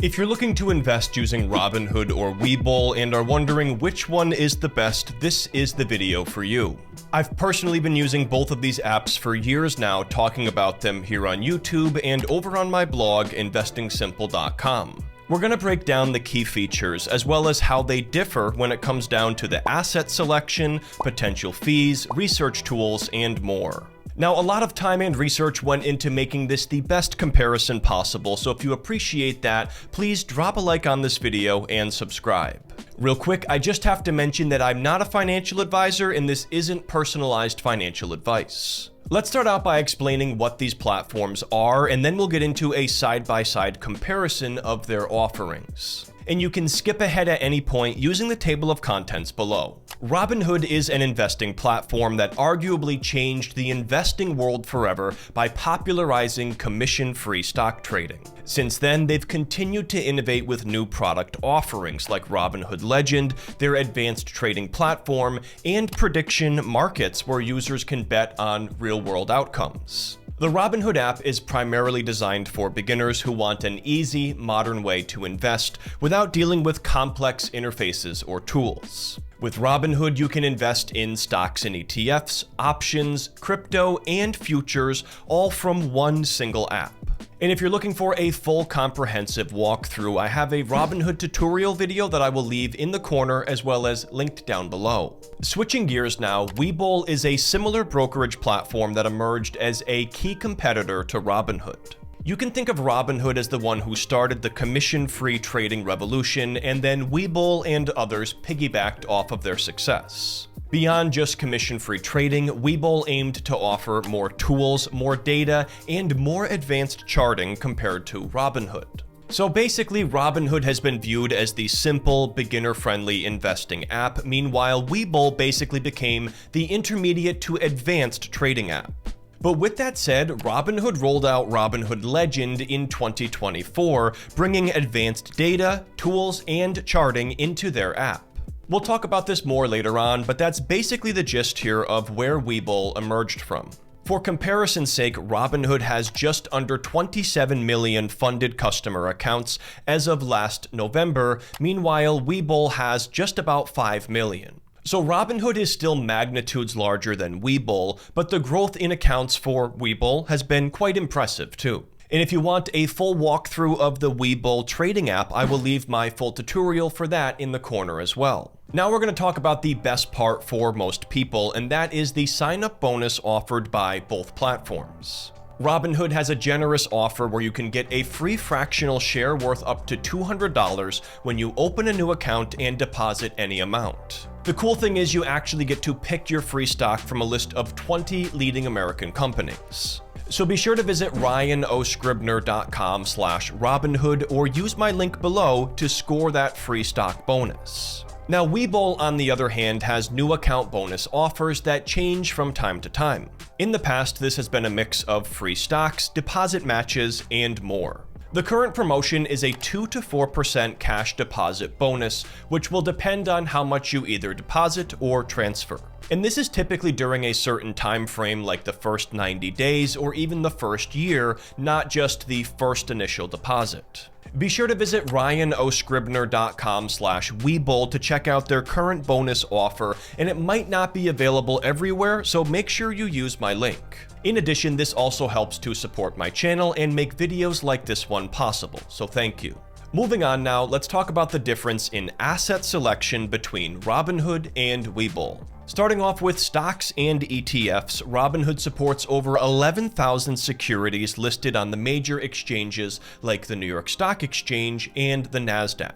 If you're looking to invest using Robinhood or Webull and are wondering which one is the best, this is the video for you. I've personally been using both of these apps for years now, talking about them here on YouTube and over on my blog, investingsimple.com. We're going to break down the key features as well as how they differ when it comes down to the asset selection, potential fees, research tools, and more. Now, a lot of time and research went into making this the best comparison possible, so if you appreciate that, please drop a like on this video and subscribe. Real quick, I just have to mention that I'm not a financial advisor and this isn't personalized financial advice. Let's start out by explaining what these platforms are, and then we'll get into a side-by-side comparison of their offerings. And you can skip ahead at any point using the table of contents below. Robinhood is an investing platform that arguably changed the investing world forever by popularizing commission-free stock trading. Since then, they've continued to innovate with new product offerings like Robinhood Legend, their advanced trading platform, and prediction markets where users can bet on real-world outcomes. The Robinhood app is primarily designed for beginners who want an easy, modern way to invest without dealing with complex interfaces or tools. With Robinhood, you can invest in stocks and ETFs, options, crypto, and futures, all from one single app. And if you're looking for a full comprehensive walkthrough, I have a Robinhood tutorial video that I will leave in the corner as well as linked down below. Switching gears now, Webull is a similar brokerage platform that emerged as a key competitor to Robinhood. You can think of Robinhood as the one who started the commission-free trading revolution, and then Webull and others piggybacked off of their success. Beyond just commission-free trading, Webull aimed to offer more tools, more data, and more advanced charting compared to Robinhood. So basically, Robinhood has been viewed as the simple, beginner-friendly investing app. Meanwhile, Webull basically became the intermediate to advanced trading app. But with that said, Robinhood rolled out Robinhood Legend in 2024, bringing advanced data, tools, and charting into their app. We'll talk about this more later on, but that's basically the gist here of where Webull emerged from. For comparison's sake, Robinhood has just under 27 million funded customer accounts as of last November. Meanwhile, Webull has just about 5 million. So Robinhood is still magnitudes larger than Webull, but the growth in accounts for Webull has been quite impressive too. And if you want a full walkthrough of the Webull trading app, I will leave my full tutorial for that in the corner as well. Now we're going to talk about the best part for most people, and that is the sign-up bonus offered by both platforms. Robinhood has a generous offer where you can get a free fractional share worth up to $200 when you open a new account and deposit any amount. The cool thing is you actually get to pick your free stock from a list of 20 leading American companies. So be sure to visit ryanoscribner.com/Robinhood or use my link below to score that free stock bonus. Now, Webull, on the other hand, has new account bonus offers that change from time to time. In the past, this has been a mix of free stocks, deposit matches, and more. The current promotion is a 2 to 4% cash deposit bonus, which will depend on how much you either deposit or transfer. And this is typically during a certain time frame like the first 90 days or even the first year, not just the first initial deposit. Be sure to visit ryanoscribner.com/Webull to check out their current bonus offer, and it might not be available everywhere, so make sure you use my link. In addition, this also helps to support my channel and make videos like this one possible, so thank you. Moving on now, let's talk about the difference in asset selection between Robinhood and Webull. Starting off with stocks and ETFs, Robinhood supports over 11,000 securities listed on the major exchanges like the New York Stock Exchange and the NASDAQ.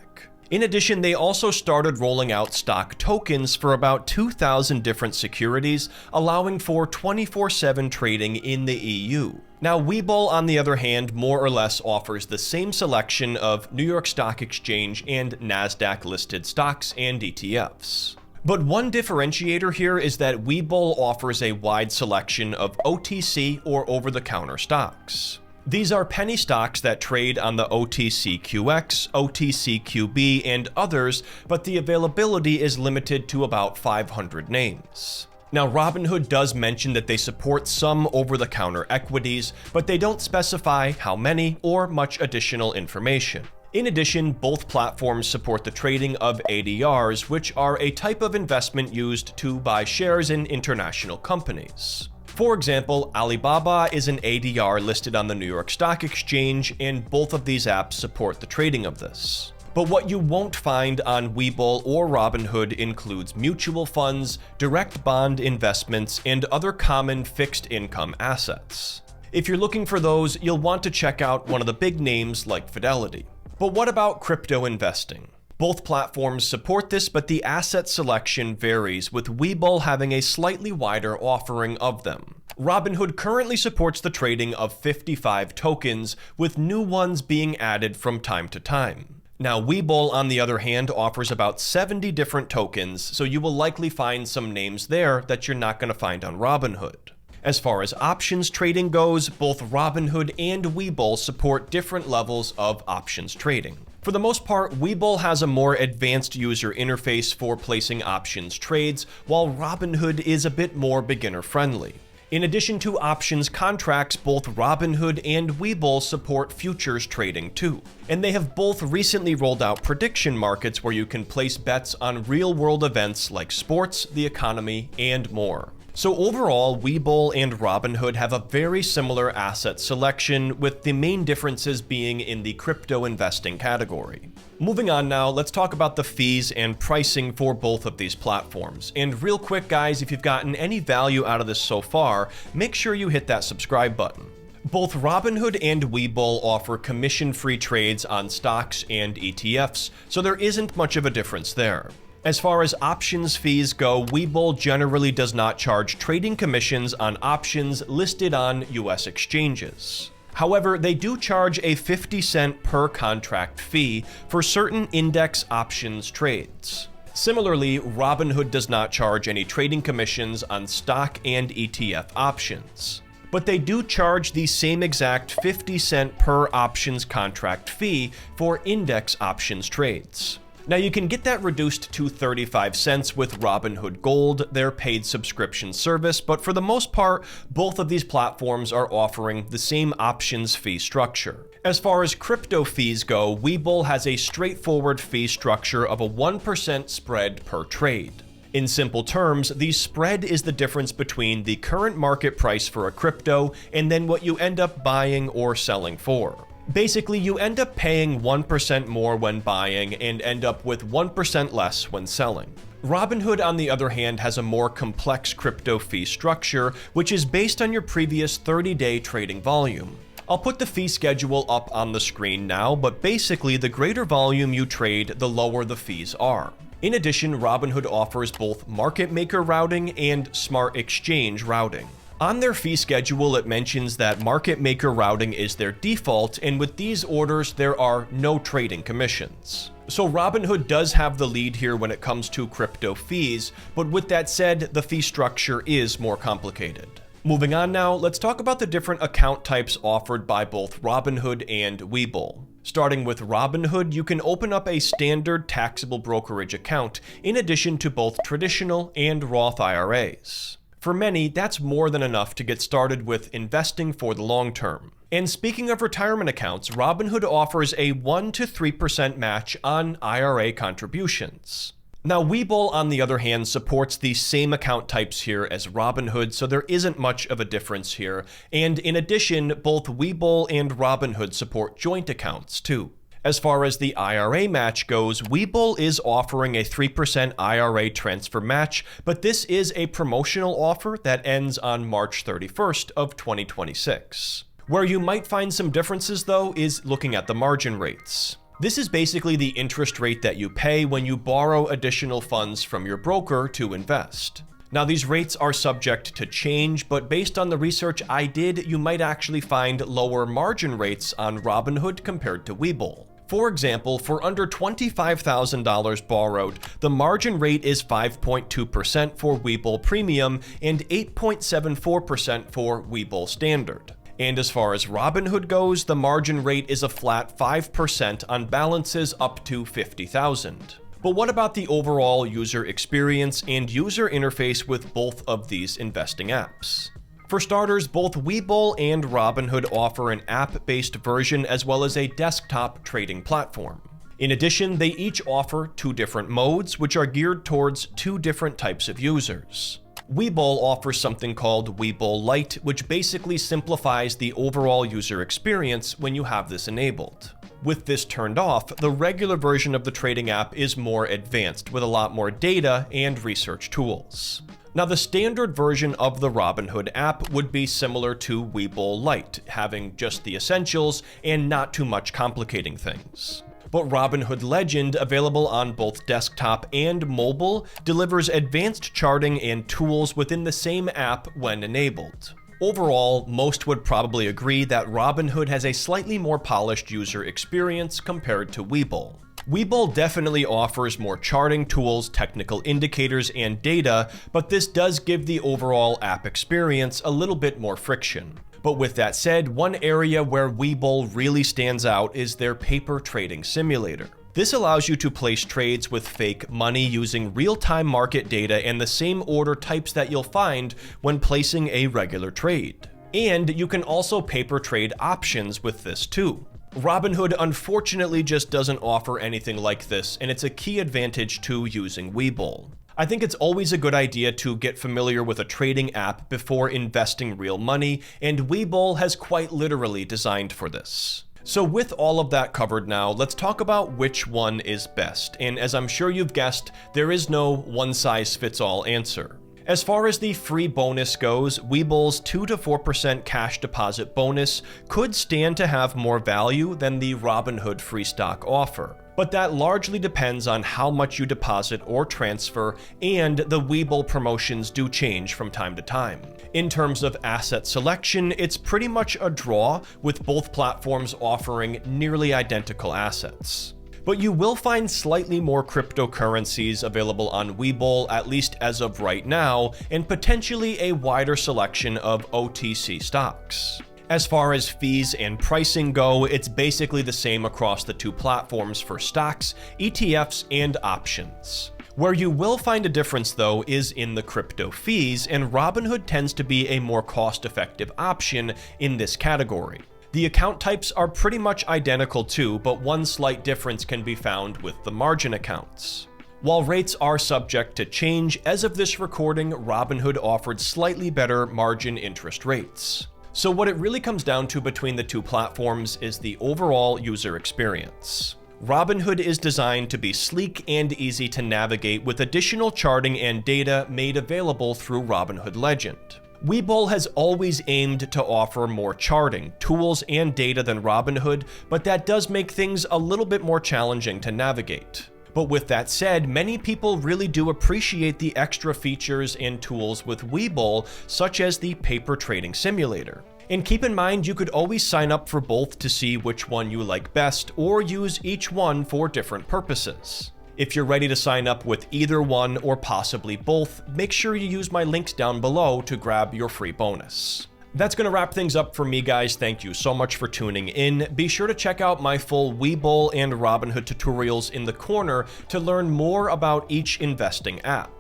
In addition, they also started rolling out stock tokens for about 2,000 different securities, allowing for 24/7 trading in the EU. Now, Webull, on the other hand, more or less offers the same selection of New York Stock Exchange and NASDAQ-listed stocks and ETFs. But one differentiator here is that Webull offers a wide selection of OTC or over-the-counter stocks. These are penny stocks that trade on the OTCQX, OTCQB, and others, but the availability is limited to about 500 names. Now, Robinhood does mention that they support some over-the-counter equities, but they don't specify how many or much additional information. In addition, both platforms support the trading of ADRs, which are a type of investment used to buy shares in international companies. For example, Alibaba is an ADR listed on the New York Stock Exchange, and both of these apps support the trading of this. But what you won't find on Webull or Robinhood includes mutual funds, direct bond investments, and other common fixed income assets. If you're looking for those, you'll want to check out one of the big names like Fidelity. But what about crypto investing? Both platforms support this, but the asset selection varies, with Webull having a slightly wider offering of them. Robinhood currently supports the trading of 55 tokens, with new ones being added from time to time. Now, Webull, on the other hand, offers about 70 different tokens, so you will likely find some names there that you're not going to find on Robinhood. As far as options trading goes, both Robinhood and Webull support different levels of options trading. For the most part, Webull has a more advanced user interface for placing options trades, while Robinhood is a bit more beginner-friendly. In addition to options contracts, both Robinhood and Webull support futures trading too. And they have both recently rolled out prediction markets where you can place bets on real-world events like sports, the economy, and more. So overall, Webull and Robinhood have a very similar asset selection, with the main differences being in the crypto investing category. Moving on now, let's talk about the fees and pricing for both of these platforms. And real quick guys, if you've gotten any value out of this so far, make sure you hit that subscribe button. Both Robinhood and Webull offer commission-free trades on stocks and ETFs, so there isn't much of a difference there. As far as options fees go, Webull generally does not charge trading commissions on options listed on US exchanges. However, they do charge a 50-cent per contract fee for certain index options trades. Similarly, Robinhood does not charge any trading commissions on stock and ETF options. But they do charge the same exact 50-cent per options contract fee for index options trades. Now you can get that reduced to 35 cents with Robinhood Gold, their paid subscription service, but for the most part, both of these platforms are offering the same options fee structure. As far as crypto fees go, Webull has a straightforward fee structure of a 1% spread per trade. In simple terms, the spread is the difference between the current market price for a crypto and then what you end up buying or selling for. Basically, you end up paying 1% more when buying and end up with 1% less when selling. Robinhood, on the other hand, has a more complex crypto fee structure, which is based on your previous 30-day trading volume. I'll put the fee schedule up on the screen now, but basically, the greater volume you trade, the lower the fees are. In addition, Robinhood offers both market maker routing and smart exchange routing. On their fee schedule, it mentions that market maker routing is their default, and with these orders, there are no trading commissions. So Robinhood does have the lead here when it comes to crypto fees, but with that said, the fee structure is more complicated. Moving on now, let's talk about the different account types offered by both Robinhood and Webull. Starting with Robinhood, you can open up a standard taxable brokerage account, in addition to both traditional and Roth IRAs. For many, that's more than enough to get started with investing for the long term. And speaking of retirement accounts, Robinhood offers a 1 to 3% match on IRA contributions. Now, Webull, on the other hand, supports the same account types here as Robinhood, so there isn't much of a difference here. And in addition, both Webull and Robinhood support joint accounts too. As far as the IRA match goes, Webull is offering a 3% IRA transfer match, but this is a promotional offer that ends on March 31st of 2026. Where you might find some differences though is looking at the margin rates. This is basically the interest rate that you pay when you borrow additional funds from your broker to invest. Now, these rates are subject to change, but based on the research I did, you might actually find lower margin rates on Robinhood compared to Webull. For example, for under $25,000 borrowed, the margin rate is 5.2% for Webull Premium and 8.74% for Webull Standard. And as far as Robinhood goes, the margin rate is a flat 5% on balances up to $50,000. But what about the overall user experience and user interface with both of these investing apps? For starters, both Webull and Robinhood offer an app-based version as well as a desktop trading platform. In addition, they each offer 2 different modes, which are geared towards 2 different types of users. Webull offers something called Webull Lite, which basically simplifies the overall user experience when you have this enabled. With this turned off, the regular version of the trading app is more advanced, with a lot more data and research tools. Now, the standard version of the Robinhood app would be similar to Webull Lite, having just the essentials and not too much complicating things. But Robinhood Legend, available on both desktop and mobile, delivers advanced charting and tools within the same app when enabled. Overall, most would probably agree that Robinhood has a slightly more polished user experience compared to Webull. Webull definitely offers more charting tools, technical indicators, and data, but this does give the overall app experience a little bit more friction. But with that said, one area where Webull really stands out is their paper trading simulator. This allows you to place trades with fake money using real-time market data and the same order types that you'll find when placing a regular trade. And you can also paper trade options with this too. Robinhood unfortunately just doesn't offer anything like this, and it's a key advantage to using Webull. I think it's always a good idea to get familiar with a trading app before investing real money, and Webull has quite literally designed for this. So with all of that covered now, let's talk about which one is best, and as I'm sure you've guessed, there is no one-size-fits-all answer. As far as the free bonus goes, Webull's 2 to 4% cash deposit bonus could stand to have more value than the Robinhood free stock offer. But that largely depends on how much you deposit or transfer, and the Webull promotions do change from time to time. In terms of asset selection, it's pretty much a draw, with both platforms offering nearly identical assets. But you will find slightly more cryptocurrencies available on Webull, at least as of right now, and potentially a wider selection of OTC stocks. As far as fees and pricing go, it's basically the same across the 2 platforms for stocks, ETFs, and options. Where you will find a difference though is in the crypto fees, and Robinhood tends to be a more cost-effective option in this category. The account types are pretty much identical too, but one slight difference can be found with the margin accounts. While rates are subject to change, as of this recording, Robinhood offered slightly better margin interest rates. So what it really comes down to between the 2 platforms is the overall user experience. Robinhood is designed to be sleek and easy to navigate with additional charting and data made available through Robinhood Legend. Webull has always aimed to offer more charting, tools, and data than Robinhood, but that does make things a little bit more challenging to navigate. But with that said, many people really do appreciate the extra features and tools with Webull, such as the paper trading simulator. And keep in mind, you could always sign up for both to see which one you like best, or use each one for different purposes. If you're ready to sign up with either one or possibly both, make sure you use my links down below to grab your free bonus. That's going to wrap things up for me, guys. Thank you so much for tuning in. Be sure to check out my full Webull and Robinhood tutorials in the corner to learn more about each investing app.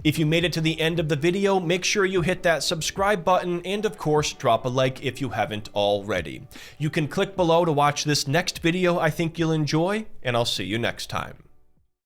If you made it to the end of the video, make sure you hit that subscribe button and of course drop a like if you haven't already. You can click below to watch this next video I think you'll enjoy, and I'll see you next time.